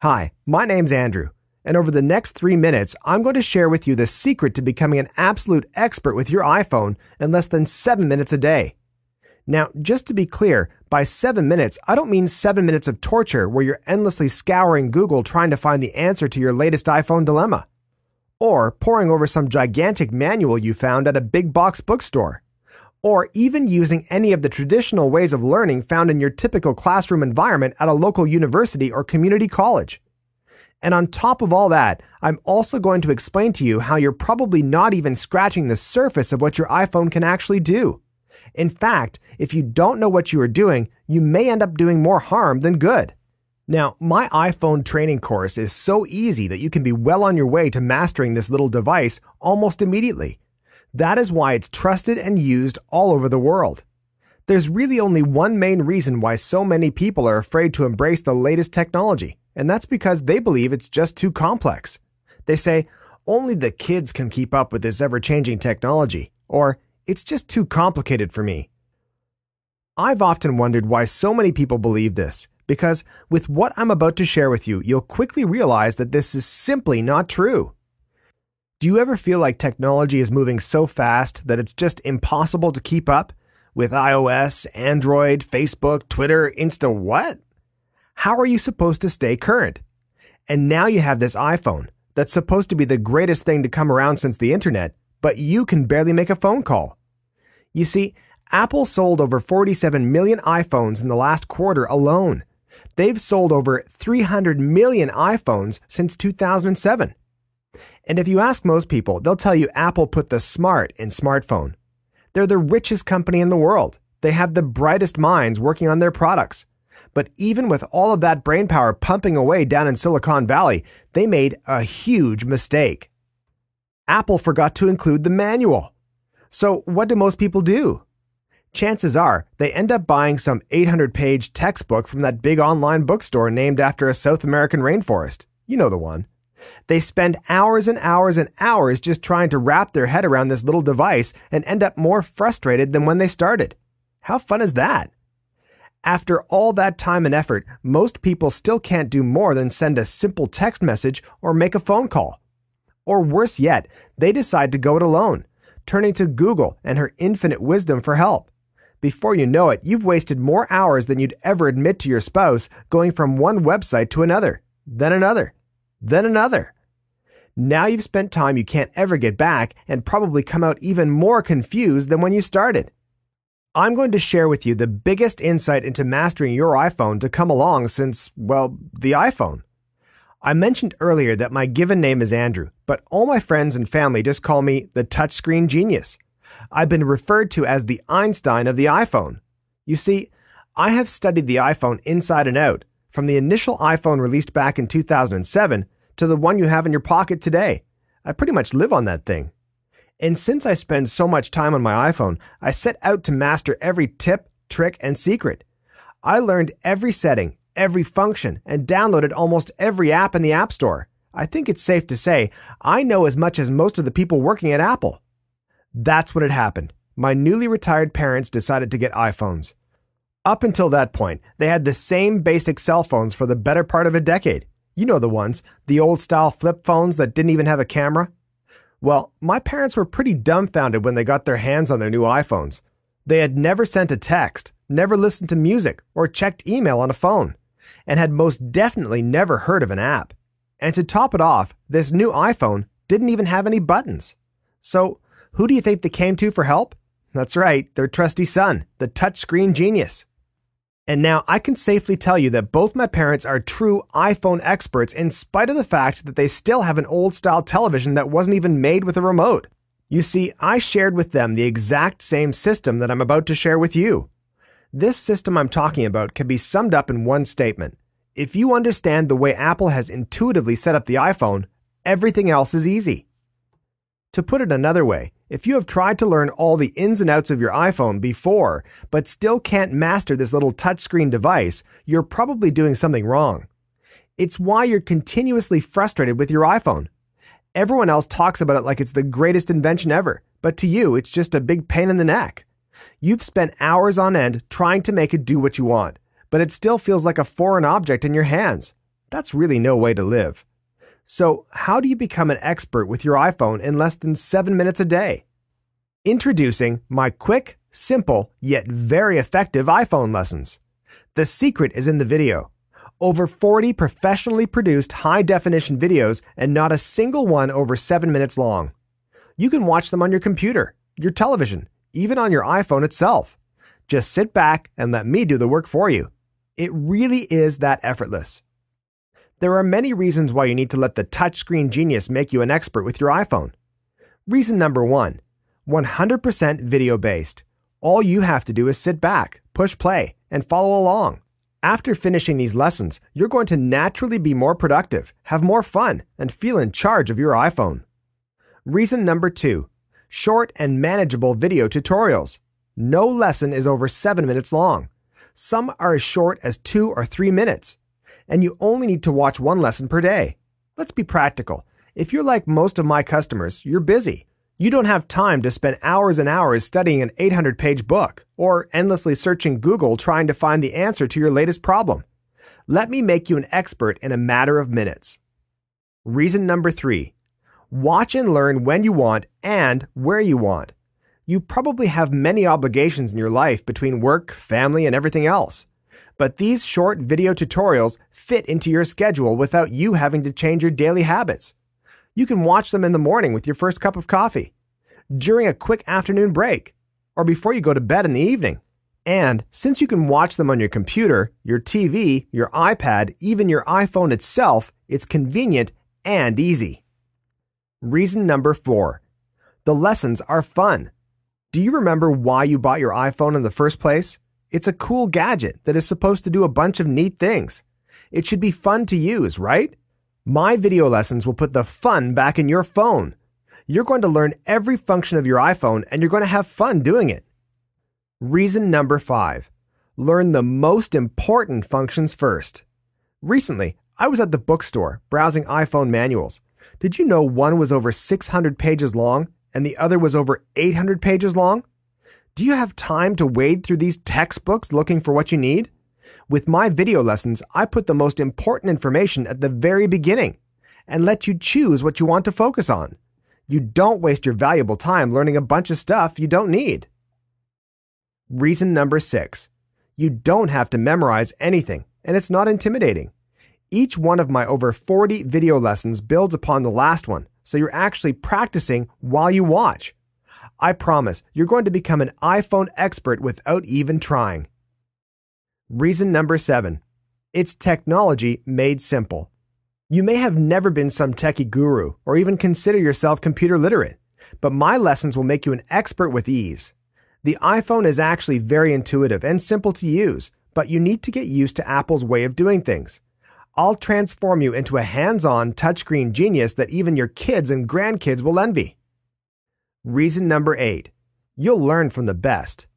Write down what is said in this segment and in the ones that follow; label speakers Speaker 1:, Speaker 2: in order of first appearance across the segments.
Speaker 1: Hi, my name's Andrew, and over the next 3 minutes, I'm going to share with you the secret to becoming an absolute expert with your iPhone in less than 7 minutes a day. Now, just to be clear, by 7 minutes, I don't mean 7 minutes of torture where you're endlessly scouring Google trying to find the answer to your latest iPhone dilemma, or poring over some gigantic manual you found at a big box bookstore, or even using any of the traditional ways of learning found in your typical classroom environment at a local university or community college. And on top of all that, I'm also going to explain to you how you're probably not even scratching the surface of what your iPhone can actually do. In fact, if you don't know what you are doing, you may end up doing more harm than good. Now, my iPhone training course is so easy that you can be well on your way to mastering this little device almost immediately. That is why it's trusted and used all over the world. There's really only one main reason why so many people are afraid to embrace the latest technology, and that's because they believe it's just too complex. They say, only the kids can keep up with this ever-changing technology, or it's just too complicated for me. I've often wondered why so many people believe this, because with what I'm about to share with you, you'll quickly realize that this is simply not true. Do you ever feel like technology is moving so fast that it's just impossible to keep up? With iOS, Android, Facebook, Twitter, Insta what? How are you supposed to stay current? And now you have this iPhone that's supposed to be the greatest thing to come around since the internet, but you can barely make a phone call. You see, Apple sold over 47 million iPhones in the last quarter alone. They've sold over 300 million iPhones since 2007. And if you ask most people, they'll tell you Apple put the smart in smartphone. They're the richest company in the world. They have the brightest minds working on their products. But even with all of that brainpower pumping away down in Silicon Valley, they made a huge mistake. Apple forgot to include the manual. So what do most people do? Chances are they end up buying some 800-page textbook from that big online bookstore named after a South American rainforest. You know the one. They spend hours and hours and hours just trying to wrap their head around this little device and end up more frustrated than when they started. How fun is that? After all that time and effort, most people still can't do more than send a simple text message or make a phone call. Or worse yet, they decide to go it alone, turning to Google and her infinite wisdom for help. Before you know it, you've wasted more hours than you'd ever admit to your spouse going from one website to another, then another. Then another. Now you've spent time you can't ever get back and probably come out even more confused than when you started. I'm going to share with you the biggest insight into mastering your iPhone to come along since, well, the iPhone. I mentioned earlier that my given name is Andrew, but all my friends and family just call me the touchscreen genius. I've been referred to as the Einstein of the iPhone. You see, I have studied the iPhone inside and out, from the initial iPhone released back in 2007 to the one you have in your pocket today. I pretty much live on that thing. And since I spend so much time on my iPhone, I set out to master every tip, trick, and secret. I learned every setting, every function, and downloaded almost every app in the App Store. I think it's safe to say I know as much as most of the people working at Apple. That's what had happened. My newly retired parents decided to get iPhones. Up until that point, they had the same basic cell phones for the better part of a decade. You know the ones, the old-style flip phones that didn't even have a camera. Well, my parents were pretty dumbfounded when they got their hands on their new iPhones. They had never sent a text, never listened to music, or checked email on a phone, and had most definitely never heard of an app. And to top it off, this new iPhone didn't even have any buttons. So, who do you think they came to for help? That's right, their trusty son, the touchscreen genius. And now I can safely tell you that both my parents are true iPhone experts in spite of the fact that they still have an old-style television that wasn't even made with a remote. You see, I shared with them the exact same system that I'm about to share with you. This system I'm talking about can be summed up in one statement. If you understand the way Apple has intuitively set up the iPhone, everything else is easy. To put it another way, if you have tried to learn all the ins and outs of your iPhone before, but still can't master this little touchscreen device, you're probably doing something wrong. It's why you're continuously frustrated with your iPhone. Everyone else talks about it like it's the greatest invention ever, but to you, it's just a big pain in the neck. You've spent hours on end trying to make it do what you want, but it still feels like a foreign object in your hands. That's really no way to live. So, how do you become an expert with your iPhone in less than 7 minutes a day? Introducing my quick, simple, yet very effective iPhone lessons. The secret is in the video. Over 40 professionally produced high-definition videos and not a single one over 7 minutes long. You can watch them on your computer, your television, even on your iPhone itself. Just sit back and let me do the work for you. It really is that effortless. There are many reasons why you need to let the touchscreen genius make you an expert with your iPhone. Reason number 1, 100% video-based. All you have to do is sit back, push play, and follow along. After finishing these lessons, you're going to naturally be more productive, have more fun, and feel in charge of your iPhone. Reason number 2, short and manageable video tutorials. No lesson is over 7 minutes long. Some are as short as 2 or 3 minutes. And you only need to watch one lesson per day. Let's be practical. If you're like most of my customers, you're busy. You don't have time to spend hours and hours studying an 800-page book or endlessly searching Google trying to find the answer to your latest problem. Let me make you an expert in a matter of minutes. Reason number 3, watch and learn when you want and where you want. You probably have many obligations in your life between work, family, and everything else. But these short video tutorials fit into your schedule without you having to change your daily habits. You can watch them in the morning with your first cup of coffee, during a quick afternoon break, or before you go to bed in the evening. And since you can watch them on your computer, your TV, your iPad, even your iPhone itself, it's convenient and easy. Reason number 4, the lessons are fun. Do you remember why you bought your iPhone in the first place? It's a cool gadget that is supposed to do a bunch of neat things. It should be fun to use, right? My video lessons will put the fun back in your phone. You're going to learn every function of your iPhone and you're going to have fun doing it. Reason number 5, learn the most important functions first. Recently, I was at the bookstore browsing iPhone manuals. Did you know one was over 600 pages long and the other was over 800 pages long? Do you have time to wade through these textbooks looking for what you need? With my video lessons, I put the most important information at the very beginning and let you choose what you want to focus on. You don't waste your valuable time learning a bunch of stuff you don't need. Reason number 6, you don't have to memorize anything, and it's not intimidating. Each one of my over 40 video lessons builds upon the last one, so you're actually practicing while you watch. I promise you're going to become an iPhone expert without even trying. Reason number 7, it's technology made simple. You may have never been some techie guru or even consider yourself computer literate, but my lessons will make you an expert with ease. The iPhone is actually very intuitive and simple to use, but you need to get used to Apple's way of doing things. I'll transform you into a hands-on touchscreen genius that even your kids and grandkids will envy. Reason number 8, you'll learn from the best.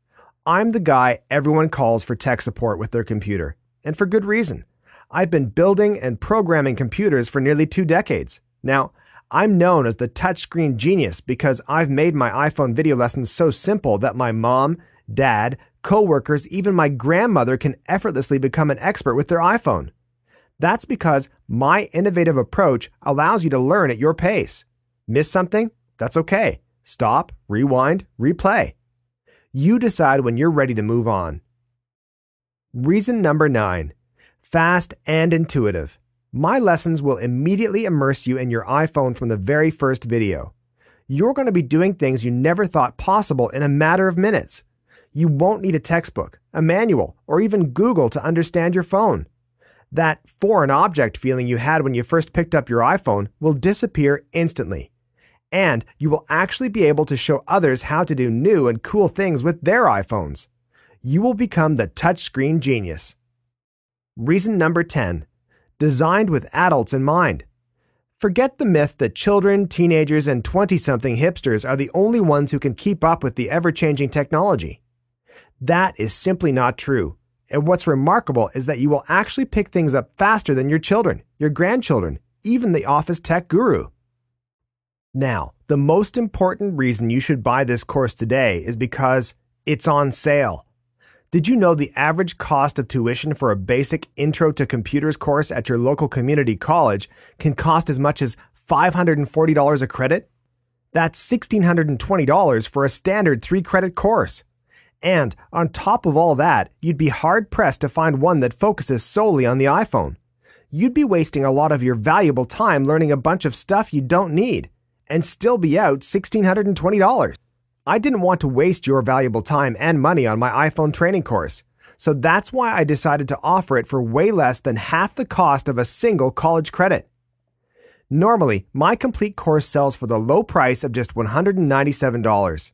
Speaker 1: I'm the guy everyone calls for tech support with their computer, and for good reason. I've been building and programming computers for nearly 2 decades. Now, I'm known as the touchscreen genius because I've made my iPhone video lessons so simple that my mom, dad, coworkers, even my grandmother can effortlessly become an expert with their iPhone. That's because my innovative approach allows you to learn at your pace. Miss something? That's okay. Stop, rewind, replay. You decide when you're ready to move on. Reason number 9, fast and intuitive. My lessons will immediately immerse you in your iPhone from the very first video. You're going to be doing things you never thought possible in a matter of minutes. You won't need a textbook, a manual, or even Google to understand your phone. That foreign object feeling you had when you first picked up your iPhone will disappear instantly. And you will actually be able to show others how to do new and cool things with their iPhones. You will become the touchscreen genius. Reason number 10, designed with adults in mind. Forget the myth that children, teenagers, and 20-something hipsters are the only ones who can keep up with the ever-changing technology. That is simply not true. And what's remarkable is that you will actually pick things up faster than your children, your grandchildren, even the office tech guru. Now, the most important reason you should buy this course today is because it's on sale. Did you know the average cost of tuition for a basic Intro to Computers course at your local community college can cost as much as $540 a credit? That's $1,620 for a standard 3-credit course. And on top of all that, you'd be hard-pressed to find one that focuses solely on the iPhone. You'd be wasting a lot of your valuable time learning a bunch of stuff you don't need, and still be out $1,620. I didn't want to waste your valuable time and money on my iPhone training course, so that's why I decided to offer it for way less than half the cost of a single college credit. Normally, my complete course sells for the low price of just $197.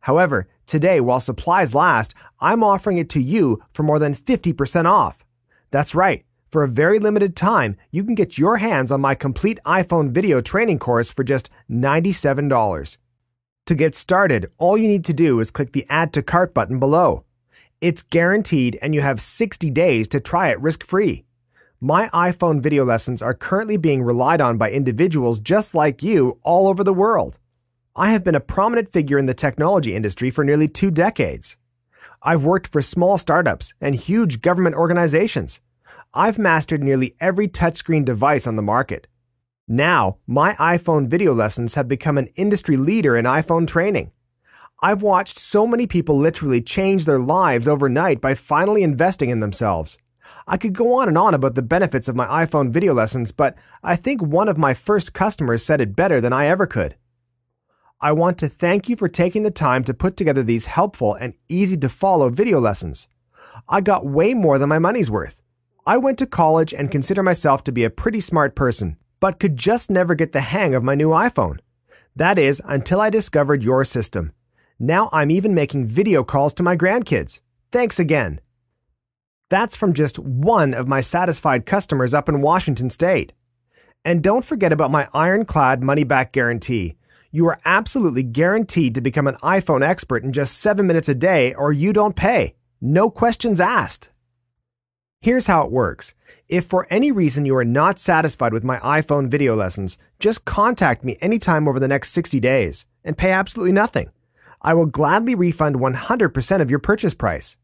Speaker 1: However, today, while supplies last, I'm offering it to you for more than 50% off. That's right. For a very limited time, you can get your hands on my complete iPhone video training course for just $97. To get started, all you need to do is click the Add to Cart button below. It's guaranteed and you have 60 days to try it risk-free. My iPhone video lessons are currently being relied on by individuals just like you all over the world. I have been a prominent figure in the technology industry for nearly 2 decades. I've worked for small startups and huge government organizations. I've mastered nearly every touchscreen device on the market. Now, my iPhone video lessons have become an industry leader in iPhone training. I've watched so many people literally change their lives overnight by finally investing in themselves. I could go on and on about the benefits of my iPhone video lessons, but I think one of my first customers said it better than I ever could. I want to thank you for taking the time to put together these helpful and easy-to-follow video lessons. I got way more than my money's worth. I went to college and consider myself to be a pretty smart person, but could just never get the hang of my new iPhone. That is, until I discovered your system. Now I'm even making video calls to my grandkids. Thanks again. That's from just one of my satisfied customers up in Washington State. And don't forget about my ironclad money-back guarantee. You are absolutely guaranteed to become an iPhone expert in just 7 minutes a day, or you don't pay. No questions asked. Here's how it works. If for any reason you are not satisfied with my iPhone video lessons, just contact me anytime over the next 60 days and pay absolutely nothing. I will gladly refund 100% of your purchase price.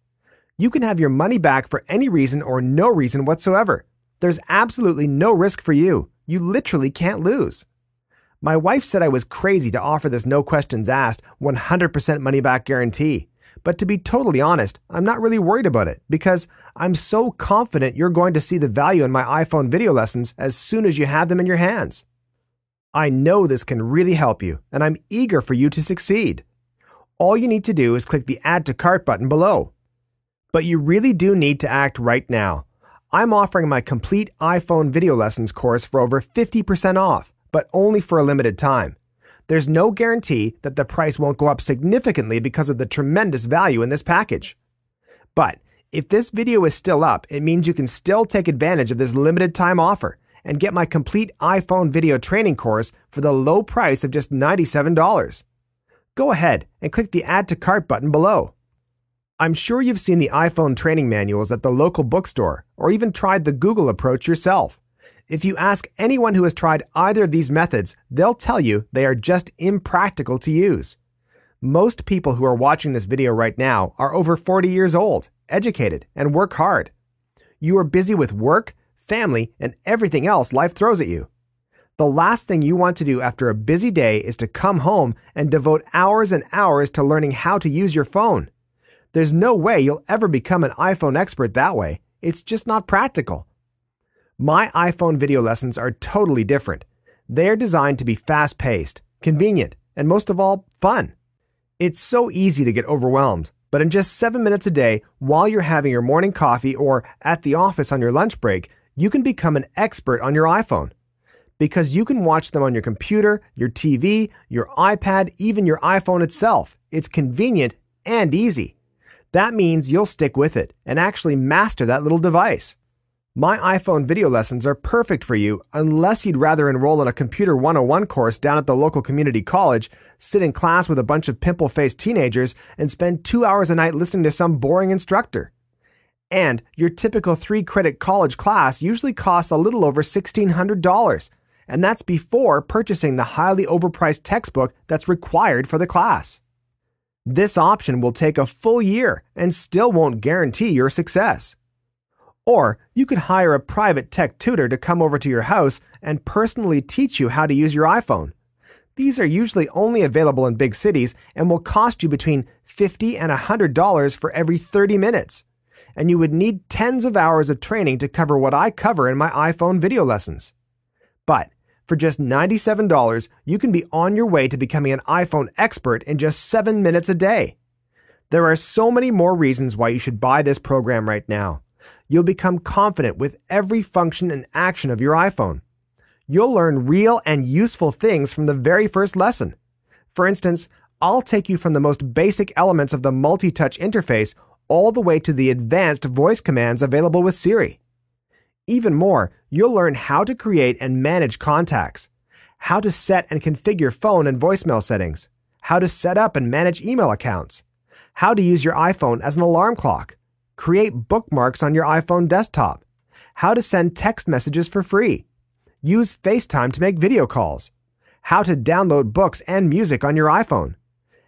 Speaker 1: You can have your money back for any reason or no reason whatsoever. There's absolutely no risk for you. You literally can't lose. My wife said I was crazy to offer this no questions asked 100% money back guarantee. But to be totally honest, I'm not really worried about it because I'm so confident you're going to see the value in my iPhone video lessons as soon as you have them in your hands. I know this can really help you, and I'm eager for you to succeed. All you need to do is click the Add to Cart button below. But you really do need to act right now. I'm offering my complete iPhone video lessons course for over 50% off, but only for a limited time. There's no guarantee that the price won't go up significantly because of the tremendous value in this package. But if this video is still up, it means you can still take advantage of this limited time offer and get my complete iPhone video training course for the low price of just $97. Go ahead and click the Add to Cart button below. I'm sure you've seen the iPhone training manuals at the local bookstore or even tried the Google approach yourself. If you ask anyone who has tried either of these methods, they'll tell you they are just impractical to use. Most people who are watching this video right now are over 40 years old, educated, and work hard. You are busy with work, family, and everything else life throws at you. The last thing you want to do after a busy day is to come home and devote hours and hours to learning how to use your phone. There's no way you'll ever become an iPhone expert that way. It's just not practical. My iPhone video lessons are totally different. They are designed to be fast-paced, convenient, and most of all, fun. It's so easy to get overwhelmed, but in just 7 minutes a day, while you're having your morning coffee or at the office on your lunch break, you can become an expert on your iPhone. Because you can watch them on your computer, your TV, your iPad, even your iPhone itself. It's convenient and easy. That means you'll stick with it and actually master that little device. My iPhone video lessons are perfect for you unless you'd rather enroll in a Computer 101 course down at the local community college, sit in class with a bunch of pimple-faced teenagers, and spend 2 hours a night listening to some boring instructor. And your typical 3-credit college class usually costs a little over $1,600, and that's before purchasing the highly overpriced textbook that's required for the class. This option will take a full year and still won't guarantee your success. Or you could hire a private tech tutor to come over to your house and personally teach you how to use your iPhone. These are usually only available in big cities and will cost you between $50 and $100 for every 30 minutes. And you would need tens of hours of training to cover what I cover in my iPhone video lessons. But for just $97, you can be on your way to becoming an iPhone expert in just 7 minutes a day. There are so many more reasons why you should buy this program right now. You'll become confident with every function and action of your iPhone. You'll learn real and useful things from the very first lesson. For instance, I'll take you from the most basic elements of the multi-touch interface all the way to the advanced voice commands available with Siri. Even more, you'll learn how to create and manage contacts, how to set and configure phone and voicemail settings, how to set up and manage email accounts, how to use your iPhone as an alarm clock, create bookmarks on your iPhone desktop, how to send text messages for free, use FaceTime to make video calls, how to download books and music on your iPhone,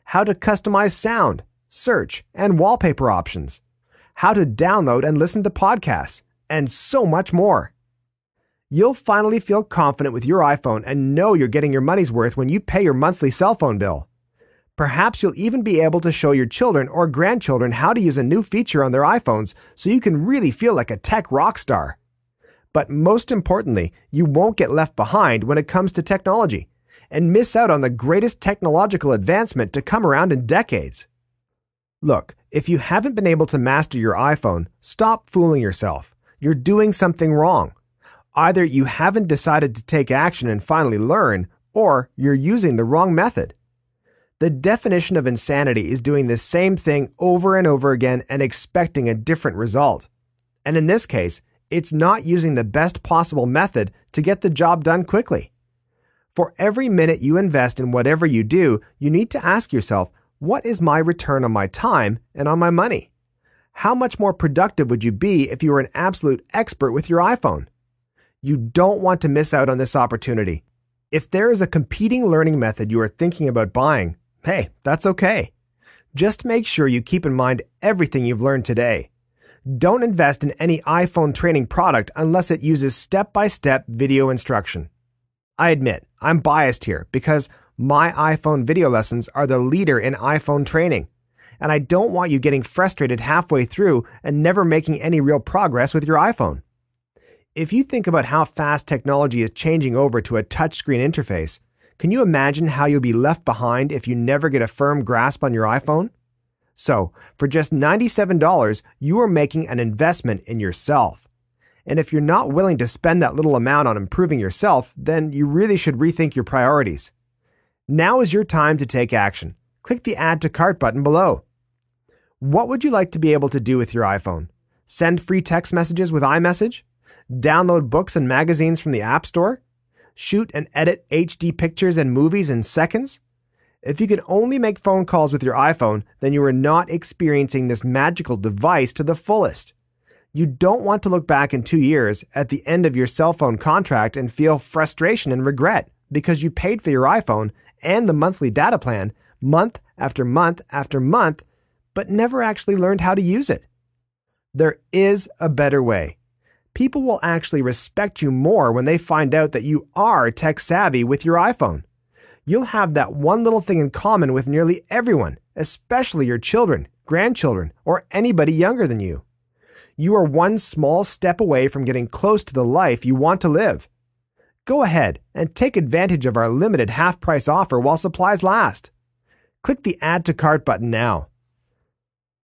Speaker 1: how to customize sound, search, and wallpaper options, how to download and listen to podcasts, and so much more. You'll finally feel confident with your iPhone and know you're getting your money's worth when you pay your monthly cell phone bill. Perhaps you'll even be able to show your children or grandchildren how to use a new feature on their iPhones so you can really feel like a tech rock star. But most importantly, you won't get left behind when it comes to technology and miss out on the greatest technological advancement to come around in decades. Look, if you haven't been able to master your iPhone, stop fooling yourself. You're doing something wrong. Either you haven't decided to take action and finally learn, or you're using the wrong method. The definition of insanity is doing the same thing over and over again and expecting a different result. And in this case, it's not using the best possible method to get the job done quickly. For every minute you invest in whatever you do, you need to ask yourself, what is my return on my time and on my money? How much more productive would you be if you were an absolute expert with your iPhone? You don't want to miss out on this opportunity. If there is a competing learning method you are thinking about buying, hey, that's okay. Just make sure you keep in mind everything you've learned today. Don't invest in any iPhone training product unless it uses step-by-step video instruction. I admit, I'm biased here because my iPhone video lessons are the leader in iPhone training, and I don't want you getting frustrated halfway through and never making any real progress with your iPhone. If you think about how fast technology is changing over to a touchscreen interface, can you imagine how you'll be left behind if you never get a firm grasp on your iPhone? So, for just $97, you are making an investment in yourself. And if you're not willing to spend that little amount on improving yourself, then you really should rethink your priorities. Now is your time to take action. Click the Add to Cart button below. What would you like to be able to do with your iPhone? Send free text messages with iMessage? Download books and magazines from the App Store? Shoot and edit HD pictures and movies in seconds? If you can only make phone calls with your iPhone, then you are not experiencing this magical device to the fullest. You don't want to look back in 2 years at the end of your cell phone contract and feel frustration and regret because you paid for your iPhone and the monthly data plan month after month after month, but never actually learned how to use it. There is a better way. People will actually respect you more when they find out that you are tech savvy with your iPhone. You'll have that one little thing in common with nearly everyone, especially your children, grandchildren, or anybody younger than you. You are one small step away from getting close to the life you want to live. Go ahead and take advantage of our limited half-price offer while supplies last. Click the Add to Cart button now.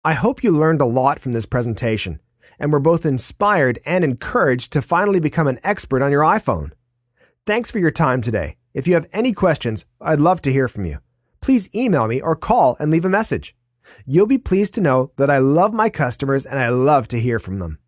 Speaker 1: I hope you learned a lot from this presentation and were both inspired and encouraged to finally become an expert on your iPhone. Thanks for your time today. If you have any questions, I'd love to hear from you. Please email me or call and leave a message. You'll be pleased to know that I love my customers and I love to hear from them.